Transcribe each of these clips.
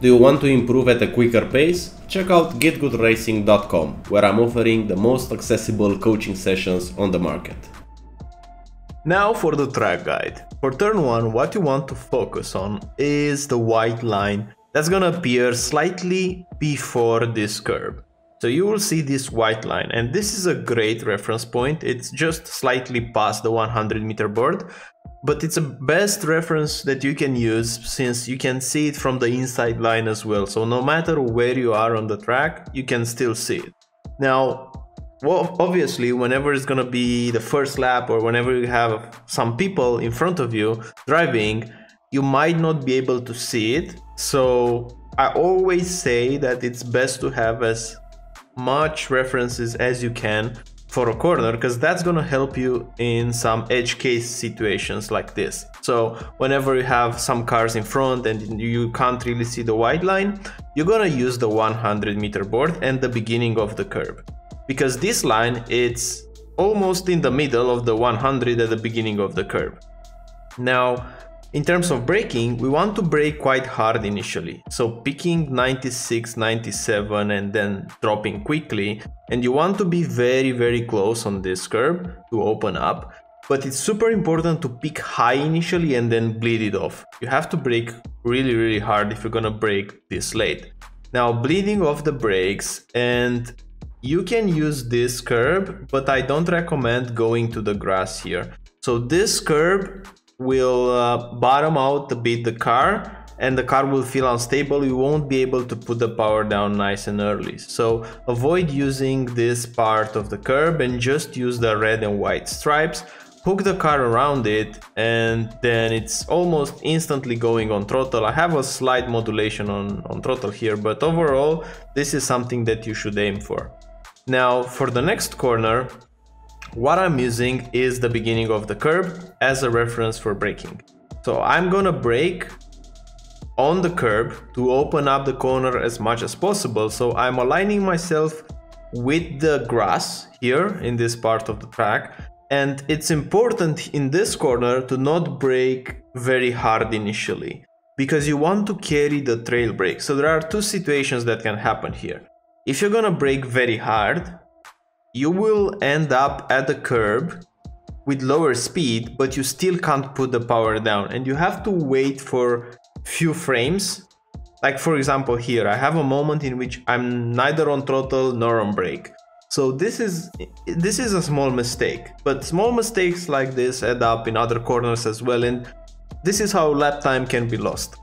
Do you want to improve at a quicker pace? Check out GITGUDRacing.com, where I'm offering the most accessible coaching sessions on the market. Now for the track guide. For turn 1, what you want to focus on is the white line that's gonna appear slightly before this curb. So you will see this white line, and this is a great reference point. It's just slightly past the 100-meter board, but it's a best reference that you can use since you can see it from the inside line as well. So no matter where you are on the track, you can still see it. Now, well, obviously, whenever it's gonna be the first lap or whenever you have some people in front of you driving, you might not be able to see it. So I always say that it's best to have as much references as you can for a corner, because that's gonna help you in some edge case situations like this. So whenever you have some cars in front and you can't really see the white line, you're gonna use the 100-meter board and the beginning of the curb, because this line, it's almost in the middle of the 100 at the beginning of the curb. Now, in terms of braking, we want to brake quite hard initially, so picking 96, 97 and then dropping quickly, and you want to be very close on this curb to open up, but it's super important to pick high initially and then bleed it off. You have to brake really hard if you're gonna brake this late. Now, bleeding off the brakes, and you can use this curb, but I don't recommend going to the grass here. So this curb will bottom out a bit the car, and the car will feel unstable. You won't be able to put the power down nice and early. So avoid using this part of the curb and just use the red and white stripes. Hook the car around it, and then it's almost instantly going on throttle. I have a slight modulation on throttle here, but overall this is something that you should aim for. Now for the next corner, what I'm using is the beginning of the curb as a reference for braking. So I'm gonna brake on the curb to open up the corner as much as possible. So I'm aligning myself with the grass here in this part of the track. And it's important in this corner to not brake very hard initially, because you want to carry the trail brake. So there are two situations that can happen here. If you're gonna brake very hard, you will end up at the curb with lower speed, but you still can't put the power down, and you have to wait for few frames. Like for example here, I have a moment in which I'm neither on throttle nor on brake. So this is a small mistake, but small mistakes like this add up in other corners as well, and this is how lap time can be lost.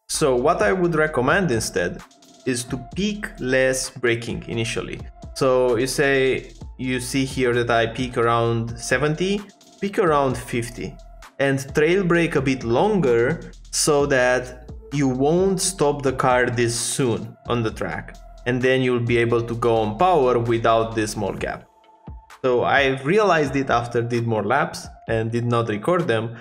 So what I would recommend instead is to peak less braking initially. So you see here that I peak around 70, peak around 50, and trail brake a bit longer so that you won't stop the car this soon on the track, and then you'll be able to go on power without this small gap. So I realized it after did more laps and did not record them,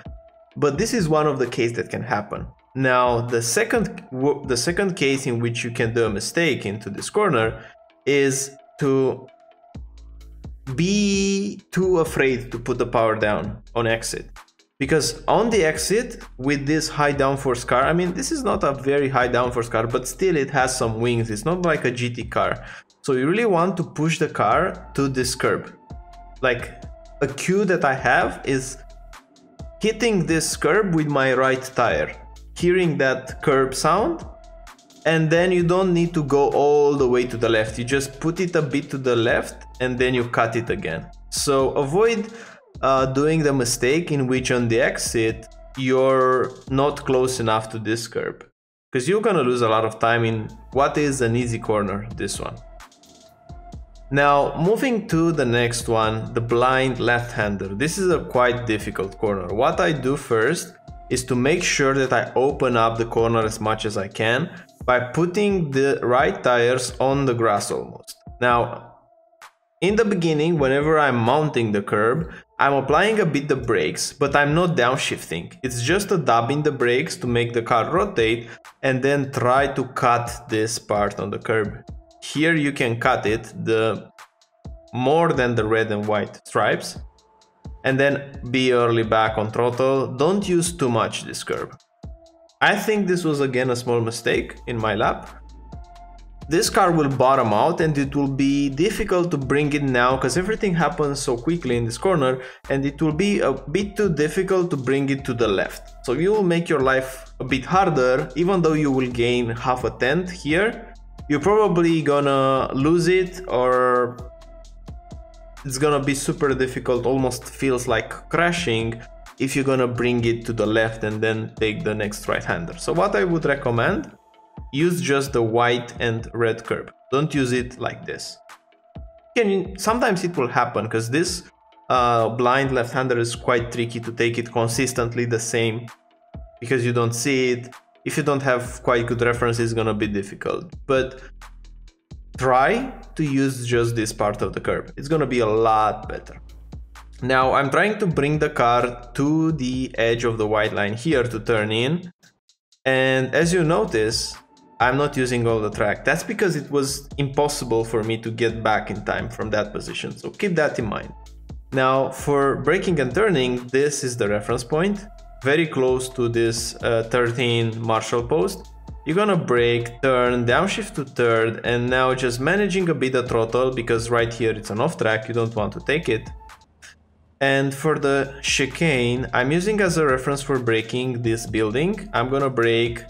but this is one of the cases that can happen. Now the second case in which you can do a mistake into this corner is to be too afraid to put the power down on exit. Because on the exit with this high downforce car, I mean, this is not a very high downforce car, but still it has some wings. It's not like a GT car. So you really want to push the car to this curb. Like a cue that I have is hitting this curb with my right tire, hearing that curb sound, and then you don't need to go all the way to the left. You just put it a bit to the left and then you cut it again. So avoid doing the mistake in which on the exit you're not close enough to this curb, because you're gonna lose a lot of time in what is an easy corner, this one. Now moving to the next one, the blind left-hander. This is a quite difficult corner. What I do first is to make sure that I open up the corner as much as I can by putting the right tires on the grass almost. Now, in the beginning, whenever I'm mounting the curb, I'm applying a bit the brakes, but I'm not downshifting. It's just a dab in the brakes to make the car rotate and then try to cut this part on the curb. Here you can cut it more than the red and white stripes, and then be early back on throttle. Don't use too much this curb. I think this was again a small mistake in my lap. This car will bottom out and it will be difficult to bring it now because everything happens so quickly in this corner, and it will be a bit too difficult to bring it to the left. So you will make your life a bit harder. Even though you will gain half a tenth here, you're probably gonna lose it, or it's gonna be super difficult, almost feels like crashing if you're gonna bring it to the left and then take the next right-hander. So what I would recommend, use just the white and red curb. Don't use it like this. Sometimes it will happen because this blind left-hander is quite tricky to take it consistently the same because you don't see it. If you don't have quite good reference, it's gonna be difficult. But try to use just this part of the curb. It's gonna be a lot better. Now I'm trying to bring the car to the edge of the white line here to turn in. And as you notice, I'm not using all the track. That's because it was impossible for me to get back in time from that position. So keep that in mind. Now for braking and turning, this is the reference point, very close to this 13 Marshall post. You're gonna brake, turn, downshift to third, and now just managing a bit the throttle because right here it's an off track, you don't want to take it. And for the chicane, I'm using as a reference for braking this building. I'm gonna brake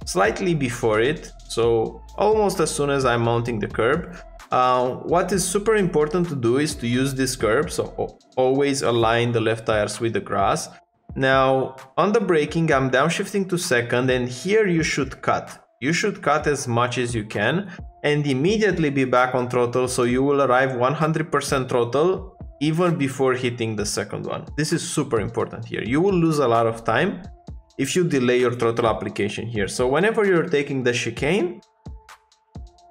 slightly before it, so almost as soon as I'm mounting the curb. What is super important to do is to use this curb, so always align the left tires with the grass. Now on the braking, I'm downshifting to second, and here you should cut. You should cut as much as you can and immediately be back on throttle, so you will arrive 100% throttle even before hitting the second one. This is super important here. You will lose a lot of time if you delay your throttle application here. So whenever you're taking the chicane,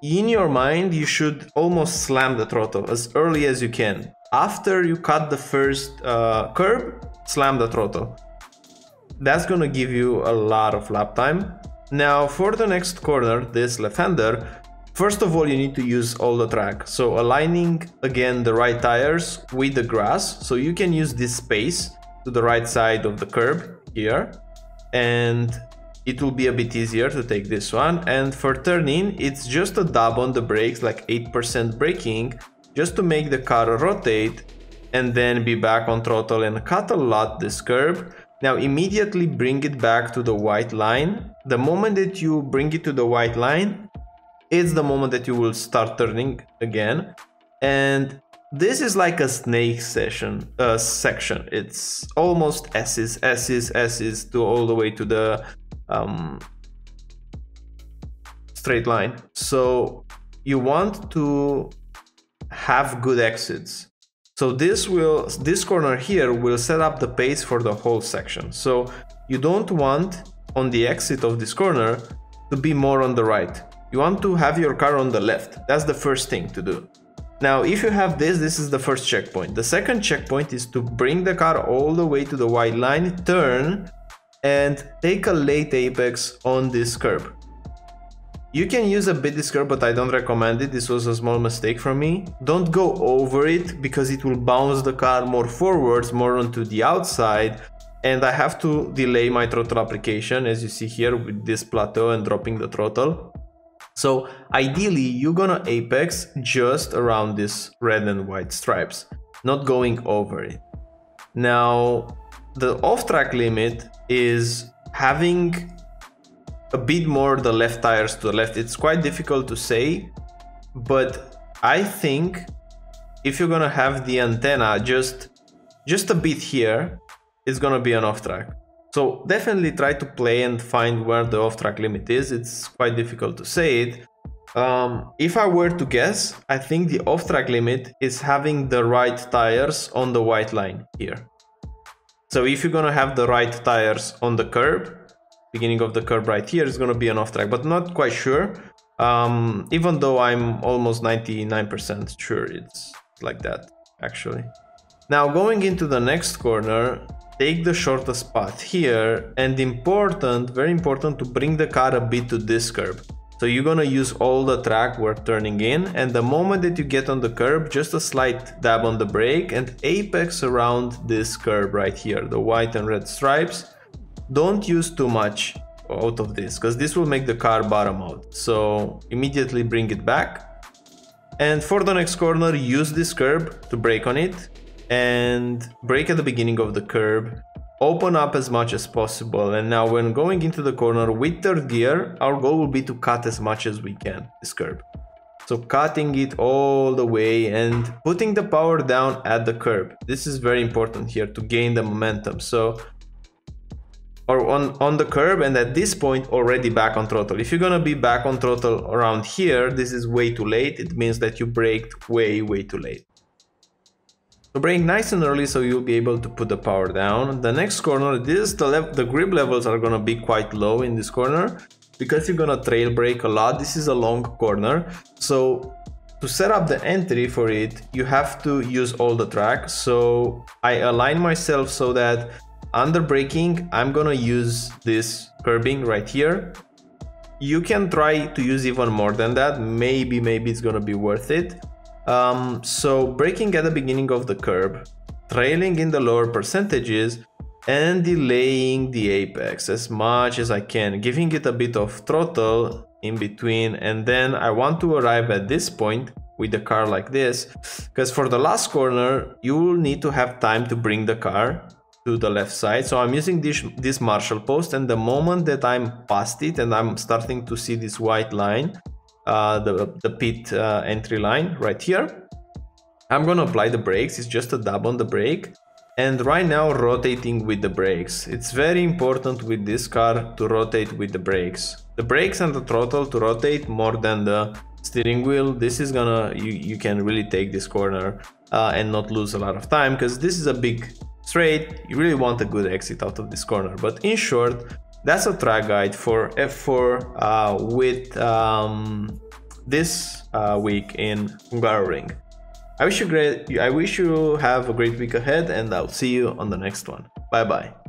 in your mind, you should almost slam the throttle as early as you can. After you cut the first curb, slam the throttle. That's gonna give you a lot of lap time. Now for the next corner, this left-hander, first of all, you need to use all the track. So aligning again the right tires with the grass. So you can use this space to the right side of the curb here, and it will be a bit easier to take this one. And for turning, it's just a dab on the brakes, like 8% braking, just to make the car rotate and then be back on throttle and cut a lot this curb. Now immediately bring it back to the white line. The moment that you bring it to the white line, it's the moment that you will start turning again. And this is like a snake section. It's almost S's to all the way to the straight line. So you want to have good exits. So this corner here will set up the pace for the whole section. So you don't want on the exit of this corner to be more on the right. You want to have your car on the left. That's the first thing to do. Now, if you have this is the first checkpoint. The second checkpoint is to bring the car all the way to the white line, turn, and take a late apex on this curb. You can use a bit this curb, but I don't recommend it. This was a small mistake from me. Don't go over it because it will bounce the car more forwards, more onto the outside. And I have to delay my throttle application, as you see here with this plateau and dropping the throttle. So ideally, you're gonna apex just around this red and white stripes, not going over it. Now, the off-track limit is having a bit more the left tires to the left. It's quite difficult to say, but I think if you're gonna have the antenna just a bit here, it's gonna be an off-track. So definitely try to play and find where the off-track limit is. It's quite difficult to say it. If I were to guess, I think the off-track limit is having the right tires on the white line here. So if you're gonna have the right tires on the curb, beginning of the curb right here, is gonna be an off-track, but not quite sure. Even though I'm almost 99% sure it's like that, actually. Now going into the next corner, take the shortest path here, and very important to bring the car a bit to this curb. So you're gonna use all the track we're turning in, and the moment that you get on the curb, just a slight dab on the brake and apex around this curb right here, the white and red stripes. Don't use too much out of this, because this will make the car bottom out. So immediately bring it back. And for the next corner, use this curb to brake on it and brake at the beginning of the curb. Open up as much as possible. And now when going into the corner with third gear, our goal will be to cut as much as we can this curb. So cutting it all the way and putting the power down at the curb. This is very important here to gain the momentum. So, or on the curb, and at this point already back on throttle. If you're gonna be back on throttle around here, this is way too late. It means that you braked way too late. So brake nice and early so you'll be able to put the power down. The next corner, the grip levels are gonna be quite low in this corner because you're gonna trail brake a lot. This is a long corner. So to set up the entry for it, you have to use all the track. So I align myself so that under braking, I'm gonna use this curbing right here. You can try to use even more than that. Maybe it's gonna be worth it. So braking at the beginning of the curb, trailing in the lower percentages, and delaying the apex as much as I can, giving it a bit of throttle in between. And then I want to arrive at this point with the car like this, because for the last corner, you will need to have time to bring the car to the left side. So I'm using this Marshall post, and the moment that I'm past it and I'm starting to see this white line, the pit entry line right here, I'm gonna apply the brakes. It's just a dab on the brake, and right now rotating with the brakes. It's very important with this car to rotate with the brakes. The brakes and the throttle to rotate more than the steering wheel. This is gonna, you can really take this corner and not lose a lot of time, because this is a big straight. You really want a good exit out of this corner. But in short, that's a track guide for F4 with this week in Hungaroring. I wish you have a great week ahead, and I'll see you on the next one. Bye bye.